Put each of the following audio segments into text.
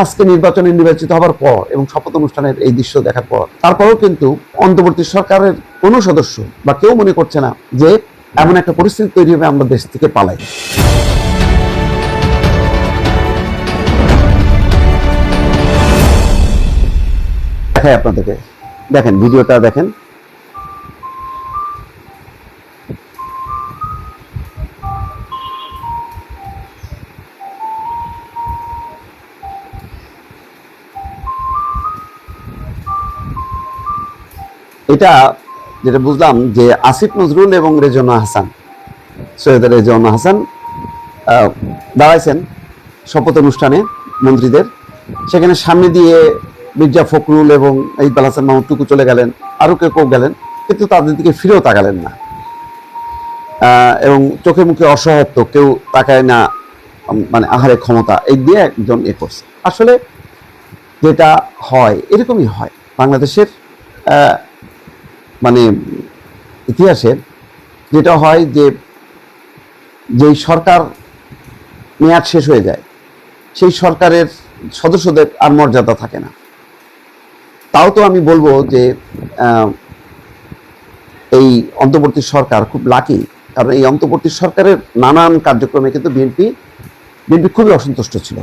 আজকে নির্বাচনে নির্বাচিত হবার পর এবং শপথ অনুষ্ঠানের এই দৃশ্য দেখার পর তারপরেও কিন্তু অন্তর্বর্তী সরকারের কোনো সদস্য বা কেউ মনে করছে না যে এমন একটা পরিস্থিতি তৈরি হবে আমরা দেশ থেকে পালাই। দেখাই আপনাদেরকে, দেখেন ভিডিওটা দেখেন। এটা যেটা বুঝলাম যে আসিফ নজরুল এবং রেজওয়ানা হাসান, সৈয়দ রেজওয়ানা হাসান দাঁড়াইছেন শপথ অনুষ্ঠানে মন্ত্রীদের, সেখানে সামনে দিয়ে মির্জা ফখরুল এবং ইকবাল হাসান মাহমুদ টুকু চলে গেলেন, আরো কেউ কেউ গেলেন, কিন্তু তাদের দিকে ফিরেও তাকালেন না এবং চোখে মুখে অসহায়ত্ব, কেউ তাকায় না, মানে আহারে ক্ষমতা এই দিয়ে একজন এ করছে। আসলে যেটা হয় এরকমই হয় বাংলাদেশের মানে ইতিহাসে, যেটা হয় যে যেই সরকার মেয়াদ শেষ হয়ে যায় সেই সরকারের সদস্যদের আর মর্যাদা থাকে না। তাও তো আমি বলবো যে এই অন্তর্বর্তী সরকার খুব লাকি, কারণ এই অন্তর্বর্তী সরকারের নানান কার্যক্রমে কিন্তু বিএনপি খুবই অসন্তুষ্ট ছিল,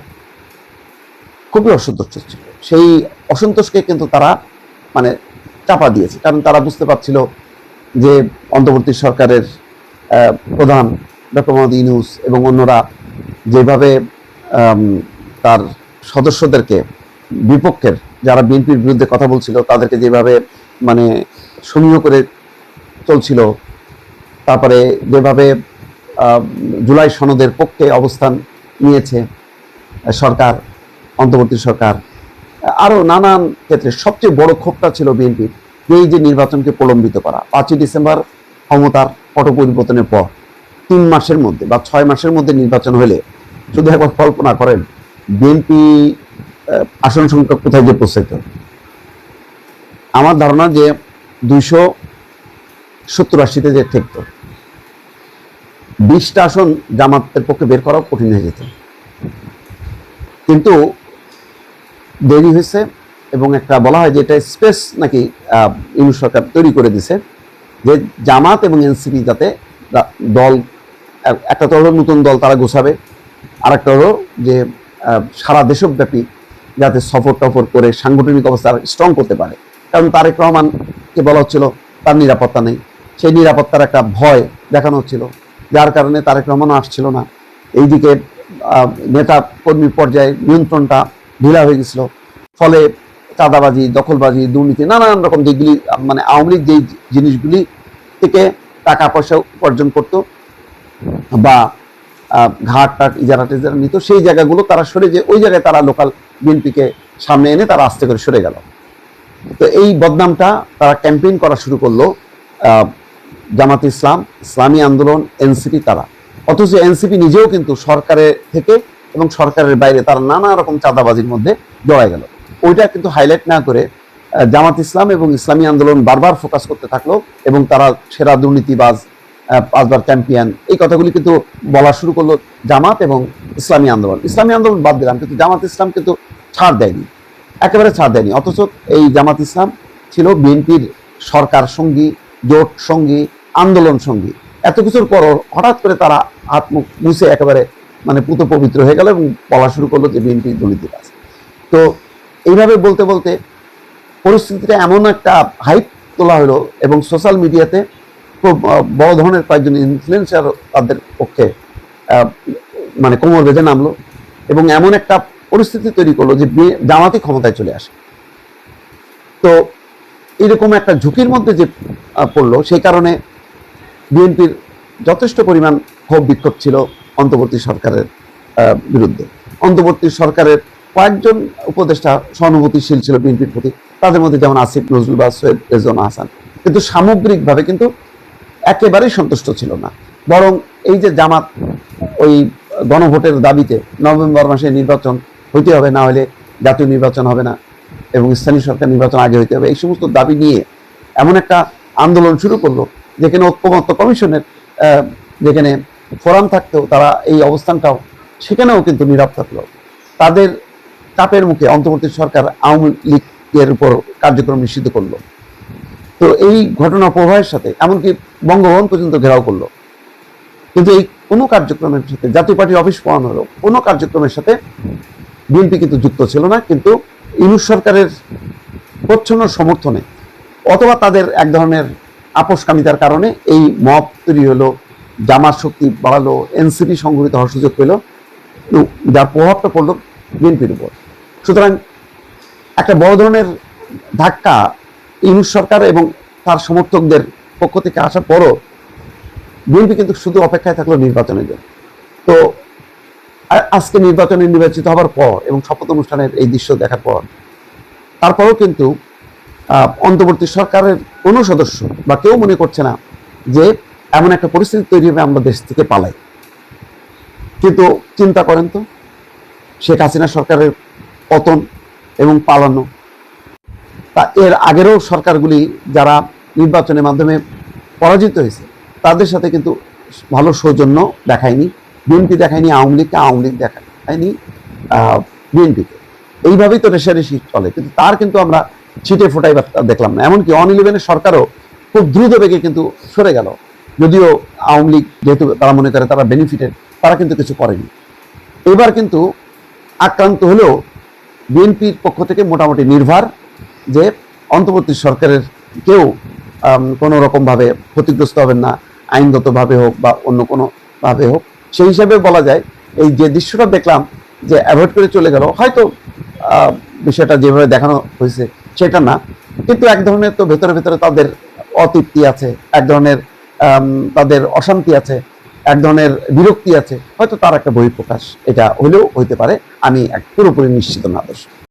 খুবই অসন্তুষ্ট ছিল। সেই অসন্তোষকে কিন্তু তারা মানে চাপা দিয়েছে, কারণ তারা বুঝতে পারছিল যে অন্তর্বর্তী সরকারের প্রধান ডক্টর মোহাম্মদ ইউনূস এবং অন্যরা যেভাবে তার সদস্যদেরকে, বিপক্ষের যারা বিএনপির বিরুদ্ধে কথা বলছিল তাদেরকে যেভাবে মানে সমীহ করে চলছিল, তারপরে যেভাবে জুলাই সনদের পক্ষে অবস্থান নিয়েছে সরকার, অন্তর্বর্তী সরকার, আরো নানান ক্ষেত্রে সবচেয়ে বড় ক্ষোভটা ছিল বিএনপির এই যে নির্বাচনকে প্রলম্বিত করা। 5ই ডিসেম্বর ক্ষমতার পট পরিবর্তনের পর 3 মাসের মধ্যে বা 6 মাসের মধ্যে নির্বাচন হলে শুধু একবার কল্পনা করেন বিএনপি আসন সংখ্যা কোথায় যে পৌঁছাইত। আমার ধারণা যে 270-80-তে যে ঠেকত, 20টা আসন জামাতের পক্ষে বের করাও কঠিন হয়ে যেত। কিন্তু দেরি হয়েছে এবং একটা বলা হয় যে এটা স্পেস নাকি ইউনূস সরকার তৈরি করে দিছে যে জামাত এবং এনসিপি যাতে দল, একটা তো হলো নতুন দল তারা গোছাবে, আর একটা হলো যে সারা দেশব্যাপী যাতে সফর টফর করে সাংগঠনিক অবস্থা স্ট্রং করতে পারে। কারণ তারেক রহমানকে বলা হচ্ছিল তার নিরাপত্তা নেই, সেই নিরাপত্তার একটা ভয় দেখানো হচ্ছিল, যার কারণে তারেক রহমানও আসছিল না। এইদিকে নেতা কর্মী পর্যায়ে নিয়ন্ত্রণটা ঢিলা হয়ে গেছিল, ফলে চাঁদাবাজি, দখলবাজি, দুর্নীতি, নানান রকম যেগুলি মানে আওয়ামী লীগ যেই জিনিসগুলি থেকে টাকা পয়সা উপার্জন করত বা ঘাট টাট ইজারা টিজারা নিত, সেই জায়গাগুলো তারা সরে, যে ওই জায়গায় তারা লোকাল বিএনপিকে সামনে এনে তারা আস্তে করে সরে গেল। তো এই বদনামটা তারা ক্যাম্পেইন করা শুরু করলো জামাত ইসলাম, ইসলামী আন্দোলন, এনসিপি তারা। অথচ এনসিপি নিজেও কিন্তু সরকারের থেকে এবং সরকারের বাইরে তারা নানা রকম চাঁদাবাজির মধ্যে জড়ায় গেল। ওইটা কিন্তু হাইলাইট না করে জামাত ইসলাম এবং ইসলামী আন্দোলন বারবার ফোকাস করতে থাকলো এবং তারা সেরা দুর্নীতিবাজ, 5বার চ্যাম্পিয়ন, এই কথাগুলি কিন্তু বলা শুরু করলো জামাত এবং ইসলামী আন্দোলন। ইসলামী আন্দোলন বাদ দিলাম, কিন্তু জামাত ইসলাম কিন্তু ছাড় দেয়নি, একেবারে ছাড় দেয়নি। অথচ এই জামাত ইসলাম ছিল বিএনপির সরকার সঙ্গী, জোট সঙ্গী, আন্দোলন সঙ্গী। এত কিছুর পর হঠাৎ করে তারা হাত মুখ মুছে একেবারে মানে পুত পবিত্র হয়ে গেল এবং বলা শুরু করলো যে বিএনপি দুর্নীতিবাজ। তো এইভাবে বলতে বলতে পরিস্থিতিটা এমন একটা হাইপ তোলা হলো এবং সোশ্যাল মিডিয়াতে খুব বড় ধরনের কয়েকজন ইনফ্লুয়েন্সার তাদের পক্ষে মানে কোমর বেঁধে নামলো এবং এমন একটা পরিস্থিতি তৈরি করলো যে জামাতই ক্ষমতায় চলে আসে। তো এরকম একটা ঝুঁকির মধ্যে যে পড়লো, সেই কারণে বিএনপির যথেষ্ট পরিমাণ ক্ষোভ বিক্ষোভ ছিল অন্তর্বর্তী সরকারের বিরুদ্ধে। অন্তর্বর্তী সরকারের কয়েকজন উপদেষ্টা সহানুভূতিশীল ছিল বিএনপির প্রতি, তাদের মধ্যে যেমন আসিফ নজরুল বা সৈয়দ রেজওয়ানা হাসান, কিন্তু সামগ্রিকভাবে কিন্তু একেবারেই সন্তুষ্ট ছিল না। বরং এই যে জামাত ওই গণভোটের দাবিতে নভেম্বর মাসে নির্বাচন হইতে হবে, না হলে জাতীয় নির্বাচন হবে না এবং স্থানীয় সরকার নির্বাচন আগে হইতে হবে, এই সমস্ত দাবি নিয়ে এমন একটা আন্দোলন শুরু করলো যেখানে ঐক্যমত্য কমিশনের যেখানে ফোরাম থাকতো, তারা এই অবস্থানটাও সেখানেও কিন্তু নীরব থাকলো। তাদের চাপের মুখে অন্তর্বর্তী সরকার আওয়ামী লীগের উপর কার্যক্রম নিষিদ্ধ করলো। তো এই ঘটনা প্রবাহের সাথে এমনকি বঙ্গভবন পর্যন্ত ঘেরাও করলো, কিন্তু এই কোনো কার্যক্রমের সাথে, জাতীয় পার্টির অফিস পাওয়ানো হলো, কোনো কার্যক্রমের সাথে বিএনপি কিন্তু যুক্ত ছিল না। কিন্তু ইউনূস সরকারের প্রচ্ছন্ন সমর্থনে অথবা তাদের এক ধরনের আপোষকামিতার কারণে এই মব তৈরি হলো, জামাত শক্তি বাড়ালো, এনসিপি সংগঠিত হওয়ার সুযোগ পেল, যার প্রভাবটা পড়লো বিএনপির উপর। সুতরাং একটা বড় ধরনের ধাক্কা ইউনূস সরকার এবং তার সমর্থকদের পক্ষ থেকে আসার পরও বিএনপি কিন্তু শুধু অপেক্ষায় থাকলো নির্বাচনের জন্য। তো আজকে নির্বাচনে নির্বাচিত হবার পর এবং শপথ অনুষ্ঠানের এই দৃশ্য দেখার পর তারপরেও কিন্তু অন্তর্বর্তী সরকারের কোনো সদস্য বা কেউ মনে করছে না যে এমন একটা পরিস্থিতি তৈরি হবে আমরা দেশ থেকে পালাই। কিন্তু চিন্তা করেন তো, শেখ হাসিনা সরকারের পতন এবং পালানো, তা এর আগেরও সরকারগুলি যারা নির্বাচনের মাধ্যমে পরাজিত হয়েছে তাদের সাথে কিন্তু ভালো সৌজন্য দেখায়নি। বিএনপি দেখায়নি আওয়ামী লীগকে, আওয়ামী লীগ দেখায়নি বিএনপিকে। এইভাবেই তো রেশারেশি চলে, কিন্তু তার কিন্তু আমরা ছিটে ফোটাই দেখলাম না। এমনকি অন-11-এর সরকারও খুব দ্রুত বেগে কিন্তু সরে গেল, যদিও আওয়ামী লীগ যেহেতু তারা মনে করে তারা বেনিফিটেড, তারা কিন্তু কিছু করেনি। এবার কিন্তু আক্রান্ত হলেও বিএনপির পক্ষ থেকে মোটামুটি নির্ভর যে অন্তর্বর্তী সরকারের কেউ কোনো রকমভাবে ক্ষতিগ্রস্ত হবেন না, আইনগতভাবে হোক বা অন্য কোনোভাবে হোক। সেই হিসাবে বলা যায় এই যে দৃশ্যটা দেখলাম যে অ্যাভয়েড করে চলে গেল, হয়তো বিষয়টা যেভাবে দেখানো হয়েছে সেটা না, কিন্তু এক ধরনের তো ভেতরে ভেতরে তাদের অতৃপ্তি আছে, এক ধরনের তাদের অশান্তি আছে, এক ধরনের বিরক্তি আছে, হয়তো তার একটা বহিঃপ্রকাশ এটা হলেও হইতে পারে। আমি পুরোপুরি নিশ্চিত না দর্শক।